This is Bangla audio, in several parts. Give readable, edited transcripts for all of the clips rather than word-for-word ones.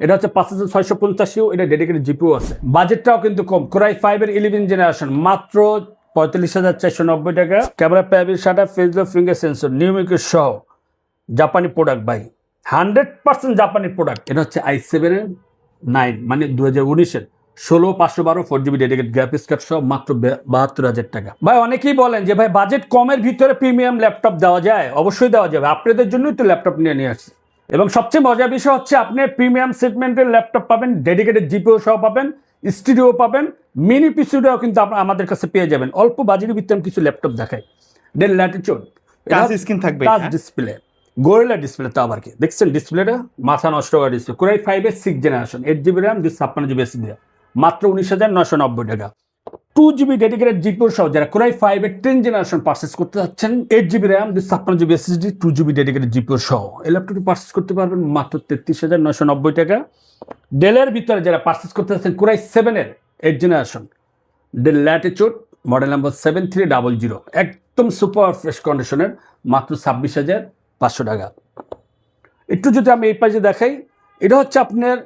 এটা হচ্ছে 5650, এটা ডেডিকেটেড জিপিও আছে। বাজেটটাও কিন্তু কম, কোরাই 5 এর 11 জেনারেশন, মাত্র 45,490 টাকা। ক্যামেরা প্যাবিল shutter face lock finger sensor নিউমিক সহ জাপানি প্রোডাক্ট ভাই, 100% জাপানি প্রোডাক্ট। এটা হচ্ছে i7-9 মানে 2019-এর 16512 4GB ডেডিকেটেড গ্রাফিক্স কার্ড সহ মাত্র 72,000 টাকা। ভাই অনেকেই বলেন যে ভাই বাজেট কমের ভিতরে প্রিমিয়াম ল্যাপটপ দেওয়া যায়, অবশ্যই দেওয়া যাবে, আপনাদের জন্যই তো ল্যাপটপ নিয়ে আসছি। এবং সবচেয়ে মজার বিষয় হচ্ছে আপনি প্রিমিয়াম সেগমেন্টের ল্যাপটপ পাবেন, ডেডিকেটেড জিপিও সহ পাবেন, স্টুডিও পাবেন, মিনি পিসিও কিন্তু আমাদের কাছে পেয়ে যাবেন। অল্প বাজেটের ভিতরে আমি কিছু ল্যাপটপ দেখাই। ডেল ল্যাটিটিউড, টাচ স্ক্রিন থাকবে, টাচ ডিসপ্লে, গোরিলা ডিসপ্লে, তো আবার কি দেখছেন ডিসপ্লেটা, মাথা নষ্ট করা ডিসপ্লে। কোরাই 5 এর 6 generation, 8GB RAM, 256GB SSD, মাত্র 19,990 টাকা। 2GB ডেডিকেটেড জিপিও সহ যারা কোরাই 5 এর 10 জেনারেশন পারচেস করতে যাচ্ছেন, 8GB RAM, 256GB SSD, 2GB dedicated GPU সহ এই ল্যাপটপটি পারচেস করতে পারবেন মাত্র 33,990 টাকা। ডেলের ভিতরে যারা পারচেস করতে যাচ্ছেন কোরাই 7 এর 8 generation, del Latitude model number 7300, একদম সুপার ফ্রেশ কন্ডিশনের, মাত্র 26,500 টাকা। একটু যদি আমি এই পাশে দেখাই, এটা হচ্ছে আপনার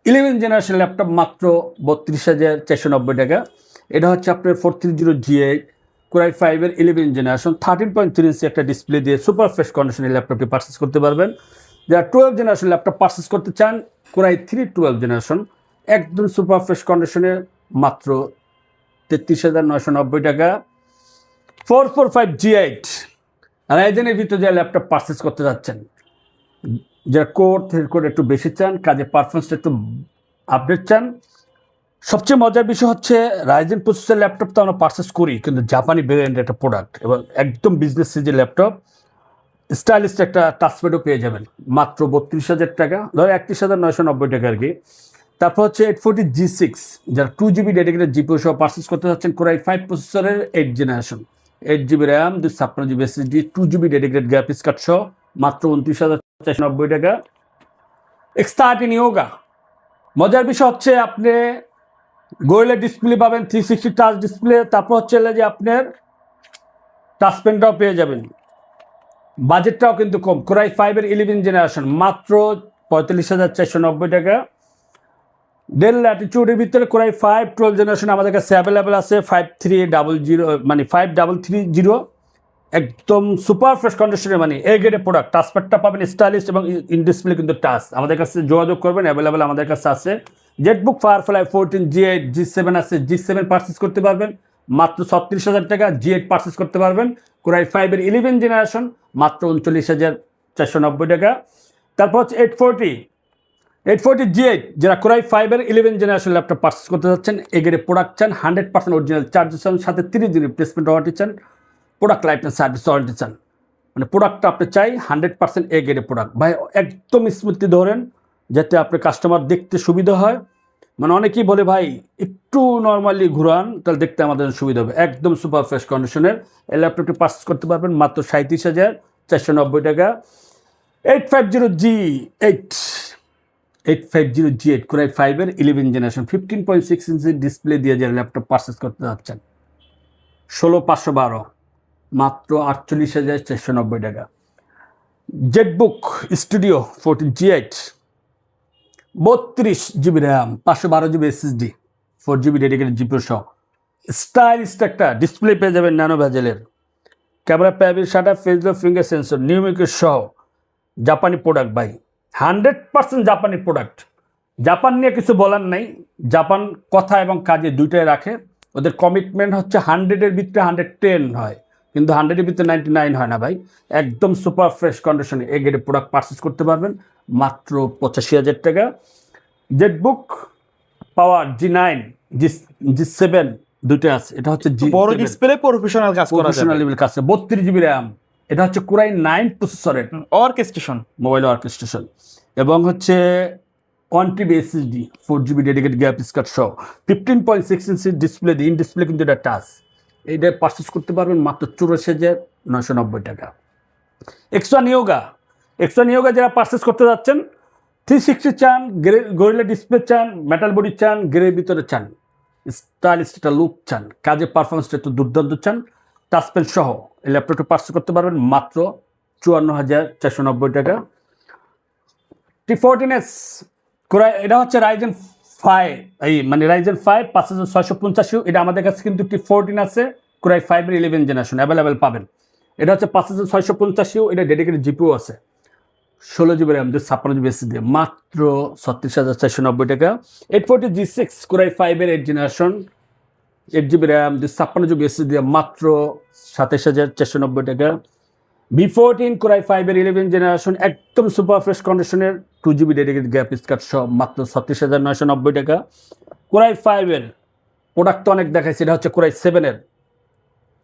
11 জেনারেশন ল্যাপটপ, মাত্র 32,490 টাকা। এটা হচ্ছে আপনার 430G8 কোরাই 5 এর 11 জেনারেশন, 13.3 ইঞ্চি একটা ডিসপ্লে দিয়ে সুপার ফ্রেশ কন্ডিশনের ল্যাপটপটি পারচেস করতে পারবেন। যারা 12 জেনারেশন ল্যাপটপ পারচেস করতে চান, কোরাই 3 12 জেনারেশন, একদম সুপার ফ্রেশ কন্ডিশনের, মাত্র 33,990 টাকা। 445G8 রাইজেনের ভিতরে যে ল্যাপটপ পারচেস করতে যাচ্ছেন, যারা কোর একটু বেশি চান, কাজে পারফরমেন্সটা একটু আপডেট চান, সবচেয়ে মজার বিষয় হচ্ছে রাইজেন প্রসেসর ল্যাপটপ তো আমরা পারচেস করি, কিন্তু জাপানি ব্র্যান্ডের একটা প্রোডাক্ট এবং একদম বিজনেস সিজের ল্যাপটপ, স্টাইলিশ একটা টাচপ্যাডও পেয়ে যাবেন মাত্র 32,000 টাকা, ধরো 31,990 টাকা আর কি। তারপর হচ্ছে 840G6, যারা 2GB ডেডিকেটেড জিপিও সহ পারচেস করতে যাচ্ছেন, কোরাই 5 প্রসেসরের 8 generation, 8GB RAM, 256GB SSD, 2GB dedicated graphics card সহ মাত্র 29,490 টাকা। X13 Yoga, মজার বিষয় হচ্ছে আপনি গোরিলা ডিসপ্লে পাবেন, 360 টাচ ডিসপ্লে, তারপর হচ্ছে যে আপনার টাচ পেনটাও পেয়ে যাবেন। বাজেটটাও কিন্তু কম, কোরাই 5 এর 11 জেনারেশন, মাত্র 45,490 টাকা। ডেল ল্যাটিটিউডের ভিতরে কোরাই 5 12 জেনারেশন আমাদের কাছে অ্যাভেলেবেল আছে, 5300 মানে 5330, একদম সুপার ফ্রেশ কন্ডিশনের, মানে এ গ্রেডের প্রোডাক্ট। টাচপ্যাডটা পাবেন স্টাইলিশ এবং ইন ডিসপ্লে কিন্তু টাচ। আমাদের কাছে যোগাযোগ করবেন, অ্যাভেলেবেল আমাদের কাছে আছে। জেটবুক ফায়ারফ্লাই 14 G8 G7 আছে, G7 পারচেস করতে পারবেন মাত্র 36,000 টাকা। G8 পারচেস করতে পারবেন কোরাই 5 এর 11 জেনারেশন, মাত্র 39,490 টাকা। তারপর হচ্ছে 840G8, যারা কোরাই 5 এর 11 জেনারেশন ল্যাপটপ পারচেস করতে যাচ্ছেন, এগেরে প্রোডাক্ট চান, 100% অরিজিনাল চার্জের সাথে 30 দিন রিপ্লেসমেন্ট ওয়ারেন্টি চান, product life time service warranty চান, মানে প্রোডাক্টটা আপনি চাই 100% এ গ্রেডের প্রোডাক্ট ভাই, একদম স্মুথলি ধরেন যাতে আপনার কাস্টমার দেখতে সুবিধা হয়। মানে অনেকেই বলে ভাই একটু নর্মালি ঘুরান, তাহলে দেখতে আমাদের সুবিধা হবে। একদম সুপার ফ্রেশ কন্ডিশনের এই ল্যাপটপটি পারচেস করতে পারবেন মাত্র 37,490 টাকা। 850G8 কোরাই 5 এর 11 জেনারেশন, 15.6 ইঞ্চি ডিসপ্লে দিয়ে যে ল্যাপটপ পারচেস করতে যাচ্ছেন, 16,512, মাত্র 48,490 টাকা। Zenbook Studio 14G8, 32GB RAM, 512GB SSD, 4GB dedicated GPU সহ স্টাইলিশ একটা ডিসপ্লে পেয়ে যাবেন ন্যানো ভেজেলের। ক্যামেরা প্যাবিল shutter face lock finger sensor নিউমিক সহ জাপানি প্রোডাক্ট ভাই, 100% জাপানি প্রোডাক্ট। জাপান নিয়ে কিছু বলার নাই, জাপান কথা এবং কাজে দুইটাই রাখে। ওদের কমিটমেন্ট হচ্ছে 100-এর ভিতরে 110 হয়, কিন্তু 100-এর ভিতরে 99 হয় না ভাই। একদম সুপার ফ্রেশ কন্ডিশনে এ গ্রেডের প্রোডাক্ট পারচেস করতে পারবেন মাত্র 85,000 টাকা। জেটবুক পাওয়ার G9 G7 দুটো আছে, এটা হচ্ছে বড় ডিসপ্লে, প্রফেশনাল কাজ করা যাবে, প্রফেশনাল লেভেল কাজ, 32GB র্যাম, এটা হচ্ছে কোরাই 9 প্রসেসরের অর্কেস্ট্রেশন, মোবাইল অর্কেস্ট্রেশন, এবং হচ্ছে 1TB SSD, 4GB dedicated graphics card সহ 15.6 ইঞ্চি ডিসপ্লে দিয়ে, ইন ডিসপ্লে কিন্তু এটা টাচ। এইটা পারচেস করতে পারবেন মাত্র 84,990 টাকা। X1 Yoga যারা পারচেস করতে যাচ্ছেন, 360 চান, গোরিলা ডিসপ্লে চান, মেটাল বডি চান, গ্রের ভিতরে চান, স্টাইলিশ একটা লুক চান, কাজের পারফরমেন্সটা একটু দুর্দান্ত চান, টাচপেন সহ এই ল্যাপটপটা পারচেস করতে পারবেন মাত্র 54,490 টাকা। T14S কোরাই এটা হচ্ছে রাইজেন 5 এই মানে রাইজেন 5 5650, এটা আমাদের কাছে কিন্তু T14 আছে, কোরাই 5 এর 11 জেনারেশন অ্যাভেলেবেল পাবেন। এটা হচ্ছে 5650, এটা ডেডিকেটেড জিপিও আছে, 16 জিবি র্যাম দিয়ে 56 জিবি এসএসডি দিয়ে মাত্র 36,490 টাকা। 840 G6 কোরাই 5 এর 8 জেনারেশন, 8 জিবি র্যাম দিয়ে 56 জিবি এসএসডি দিয়ে মাত্র 27,490 টাকা। V14 কোরাই 5 এর 11 জেনারেশন একদম সুপার ফ্রেশ কন্ডিশনের 2 জিবি ডেডিকেটেড গ্রাফিক্স কার্ড সহ মাত্র 36,990 টাকা। কোরাই 5 এর প্রোডাক্ট তো অনেক দেখাইছে, এটা হচ্ছে কোরাই 7 এর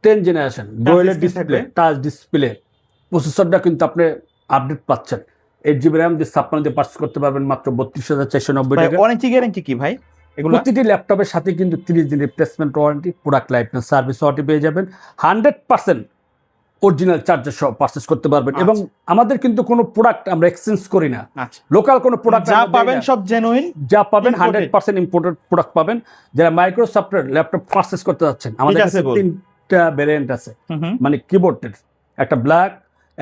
10 জেনারেশন গোয়েলের screen ডিসপ্লে, থাকবে। টাচ ডিসপ্লে, প্রসেসরটা কিন্তু আপনি আপডেট পাচ্ছেন। 8 জিবি র্যাম দিয়ে 56 দিয়ে পার্চেস করতে পারবেন মাত্র 32,490 ভাই টাকা। ওয়ারেন্টি গ্যারান্টি কি ভাই এগুলো? প্রতিটি ল্যাপটপের সাথে কিন্তু 30 দিন replacement warranty, product life time service warranty পেয়ে যাবেন। 100% অরিজিনাল চার্জার সহ পারচেজ করতে পারবেন। এবং আমাদের কিন্তু কোনো প্রোডাক্ট আমরা এক্সচেঞ্জ করি না, আচ্ছা, লোকাল কোনো প্রোডাক্ট যা পাবেন সব জেনুইন। যা পাবেন Imported। 100% ইম্পোর্টেড প্রোডাক্ট পাবেন। যারা মাইক্রোসফটের ল্যাপটপ পারচেজ করতে যাচ্ছেন, আমাদের কাছে accessible। 3টা ভ্যারিয়েন্ট আছে, মানে কিবোর্ডের একটা ব্ল্যাক,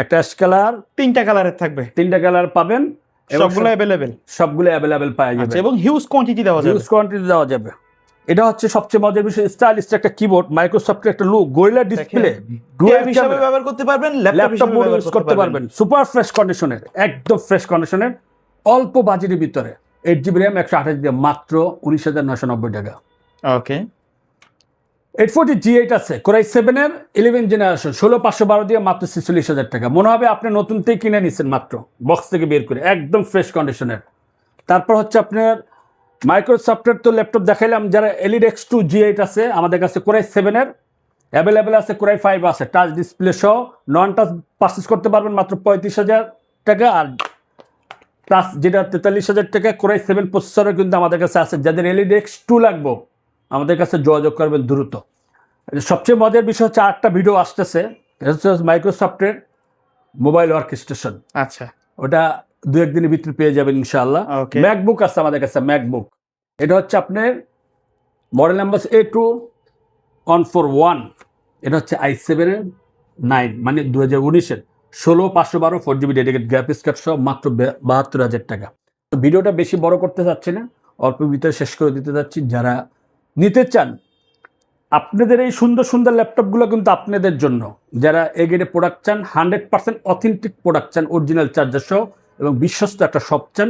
একটা অ্যাশ কালার, 3টা কালারের থাকবে, 3টা কালার পাবেন এবং সবগুলো अवेलेबल। সবগুলো অ্যাভেলেবেল পাওয়া যাবে এবং হিউজ কোয়ান্টিটি দেওয়া যাবে। ইউজ কোয়ান্টিটি দেওয়া যাবে। এটা হচ্ছে সবচেয়ে মজার বিষয়, স্টাইলিশ একটা কিবোর্ড, মাইক্রোসফটের একটা লুক, গোরিলা ডিসপ্লে, ট্যাব হিসেবে ব্যবহার করতে পারবেন, ল্যাপটপ হিসেবে ইউজ করতে পারবেন। সুপার ফ্রেশ কন্ডিশনের, একদম ফ্রেশ কন্ডিশনের, অল্প বাজেটের ভিতরে 8 জিবি র্যাম 128 দিয়ে মাত্র 19,990 টাকা। ওকে। 840 G8 আছে কোরাই 7 এর 11 জেনারেশন 16512 দিয়ে মাত্র 46,000 টাকা। মনে হবে আপনি নতুনতেই কিনে নিছেন মাত্র বক্স থেকে বের করে, একদম ফ্রেশ কন্ডিশনের। তারপর হচ্ছে আপনার মাইক্রোসফটের তো ল্যাপটপ দেখাইলাম, যারা এলিড X2 G8 আছে আমাদের কাছে কোরাই 7 এর অ্যাভেলেবেল আছে, কোরাই 5 আছে টাচ ডিসপ্লে সহ, নন টাচ পারচেজ করতে পারবেন মাত্র 35,000 টাকা। আর টাচ যেটা 43,000 টাকা, কোরাই 7 প্রসেসরও কিন্তু আমাদের কাছে আছে। যাদের এলিড X2 লাগবে আমাদের কাছে যোগাযোগ করবেন দ্রুত। সবচেয়ে মজার বিষয় হচ্ছে আরেকটা ভিডিও আসতেছে, এটা হচ্ছে মাইক্রোসফটের মোবাইল ওয়ার্ক স্টেশন, আচ্ছা, ওটা 2-1 দিনের ভিতরে পেয়ে যাবেন ইনশাআল্লাহ। Okay. ম্যাকবুক আছে আমাদের কাছে, ম্যাকবুক, এটা হচ্ছে আপনার মডেল নাম্বার A2141, এটা হচ্ছে i7 এর 9 মানে 2019-এর 16512 4 জিবি ডেডিকেটেড গ্রাফিক্স কার্ড সহ মাত্র 72,000 টাকা। তো ভিডিওটা বেশি বড় করতে চাচ্ছি না, অল্প ভিতরে শেষ করে দিতে যাচ্ছি। যারা নিতে চান, আপনাদের এই সুন্দর সুন্দর ল্যাপটপগুলো কিন্তু আপনাদের জন্য, যারা এগেডে প্রোডাক্ট চান, 100% অথেন্টিক প্রোডাক্ট চান, অরিজিনাল চার্জার সহ এবং বিশ্বস্ত একটা শপ চান।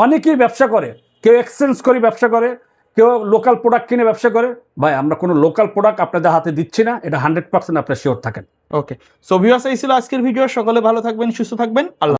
অনেকেই ব্যবসা করে, কেউ এক্সচেঞ্জ করে ব্যবসা করে, কেউ লোকাল প্রোডাক্ট কিনে ব্যবসা করে। ভাই আমরা কোনো লোকাল প্রোডাক্ট আপনাদের হাতে দিচ্ছি না, এটা 100% আপনারা শিওর থাকেন। ওকে। সো ভিউয়ার্স, এই ছিল আজকের ভিডিও। সকলে ভালো থাকবেন, সুস্থ থাকবেন। আল্লাহ।